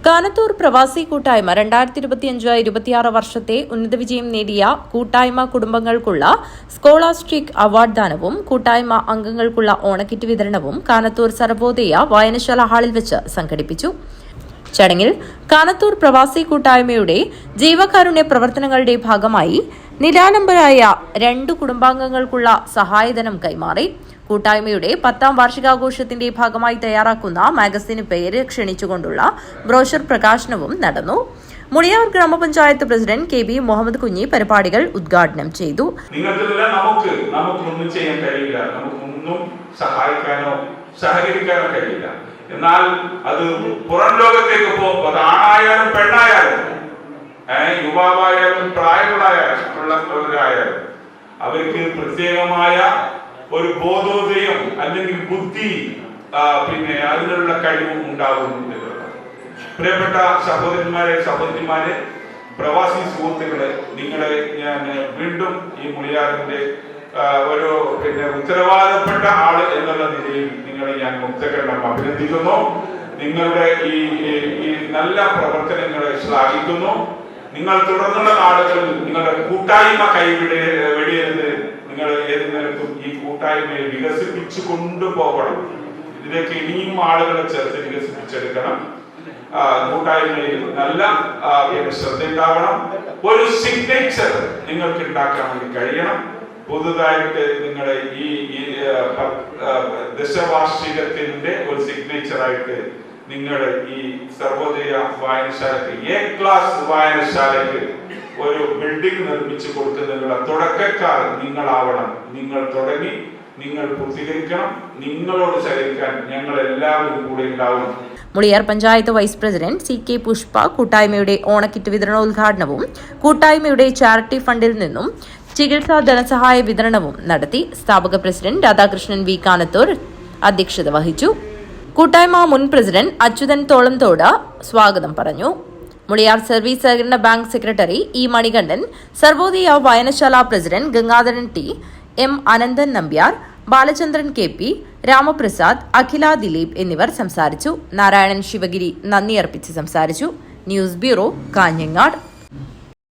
കാനത്തൂർ പ്രവാസി കൂട്ടായ്മ 2025-26 വർഷത്തെ ഉന്നത വിജയം നേടിയ കൂട്ടായ്മ കുടുംബങ്ങൾക്കുള്ള സ്കോളാസ്റ്റിക് അവാർഡ് ദാനവും കൂട്ടായ്മ അംഗങ്ങൾക്കുള്ള ഓണക്കിറ്റ് വിതരണവും കാനത്തൂർ സർവോദയ വായനശാല ഹാളിൽ വെച്ച് സംഘടിപ്പിച്ചു. ചടങ്ങിൽ കാനത്തൂർ പ്രവാസി കൂട്ടായ്മയുടെ ജീവകാരുണ്യ പ്രവർത്തനങ്ങളുടെ ഭാഗമായി നിരാലംബരായ 2 കുടുംബാംഗങ്ങൾക്കുള്ള സഹായധനം കൈമാറി. കൂട്ടായ്മയുടെ 10ാം വാർഷികാഘോഷത്തിന്റെ ഭാഗമായി തയ്യാറാക്കുന്ന മാഗസിന് പേര് ക്ഷണിച്ചുകൊണ്ടുള്ള ബ്രോഷർ പ്രകാശനവും നടന്നു. മുളിയാർ ഗ്രാമപഞ്ചായത്ത് president K B Muhammad Kunhi പരിപാടികൾ ഉദ്ഘാടനം ചെയ്തു. നമുക്കൊന്നും ചെയ്യാൻ കഴിയില്ല, നമുക്കൊന്നും സഹായിക്കാനോ സഹകരിക്കാനോ കഴിയില്ല. എന്നാൽ അത് പുറം ലോകത്തേക്ക് പോകുമ്പോൾ അത് ആണായാലും പെണ്ണായാലും യുവാവായാലും പ്രായമുള്ളവരായാലും അവർക്ക് പ്രത്യേകമായ ഒരു ബോധോദയം അല്ലെങ്കിൽ ബുദ്ധി അതിനുള്ള കഴിവും ഉണ്ടാകുന്നുണ്ട്. പ്രിയപ്പെട്ട സഹോദരിമാരെ പ്രവാസി സുഹൃത്തുക്കളെ, നിങ്ങളെ ഞാൻ വീണ്ടും ഈ മുളിയാറിന്റെ ഒരു ഉത്തരവാദപ്പെട്ട ആള് എന്നുള്ള നിലയിൽ നിങ്ങളെ ഞാൻ മുക്തകരണം അഭിനന്ദിക്കുന്നു. നിങ്ങളുടെ ഈ നല്ല പ്രവർത്തനങ്ങളെ ശ്ലാഘിക്കുന്നു. നിങ്ങൾ തുടർന്നുള്ള നാളുകളിൽ നിങ്ങളുടെ കൂട്ടായ്മ വെടിയരുത്. നിങ്ങൾ ഏത് നിലക്കും ഈ കൂട്ടായ്മയെ വികസിപ്പിച്ചു കൊണ്ടുപോകണം. ഇതിലേക്ക് ഇനിയും ആളുകളെ ചേർത്ത് വികസിപ്പിച്ചെടുക്കണം. കൂട്ടായ്മയിൽ നല്ല ശ്രദ്ധയുണ്ടാവണം. ഒരു സിഗ്നേച്ചർ നിങ്ങൾക്ക് ഉണ്ടാക്കാൻ വേണ്ടി കഴിയണം. പുതുതായിട്ട് നിങ്ങളുടെ ഈ ദശവാർഷികത്തിന്റെ ഒരു സിഗ്നേച്ചറായിട്ട് നിങ്ങളുടെ ഈ സർവോദയ വായനശാലയ്ക്ക് A-ക്ലാസ് വായനശാലയ്ക്ക് ഒരു ബിൽഡിംഗ് നിർമ്മിച്ചു കൊടുക്കുന്നതിനുള്ള തുടക്കക്കാർ നിങ്ങളാവണം. നിങ്ങൾ തുടങ്ങി, നിങ്ങൾ പൂർത്തീകരിക്കണം. നിങ്ങളോട് സഹകരിക്കാൻ ഞങ്ങൾ എല്ലാവരും കൂടെ ഉണ്ടാവും. Muliyar panchayat vice president CK Pushpa കൂട്ടായ്മയുടെ ഓണക്കിറ്റ് വിതരണോദ്ഘാടനവും കൂട്ടായ്മയുടെ ചാരിറ്റി ഫണ്ടിൽ നിന്നും ചികിത്സാ ധനസഹായ വിതരണവും നടത്തി. സ്ഥാപക പ്രസിഡന്റ് രാധാകൃഷ്ണൻ V. കാനത്തൂർ അധ്യക്ഷത വഹിച്ചു. കൂട്ടായ്മ മുൻ പ്രസിഡന്റ് അച്യുതൻ തോളംതോട് സ്വാഗതം പറഞ്ഞു. മുളിയാർ സർവീസ് സഹകരണ bank secretary E. Manikandan, Sarvodaya വായനശാല president Gangadharan T, M. Ananthan Nambiar, Balachandran KP, Ramaprasad, Akhila Dileep എന്നിവർ സംസാരിച്ചു. നാരായണൻ ശിവഗിരി നന്ദി അർപ്പിച്ച് സംസാരിച്ചു. News bureau, Kanhangad.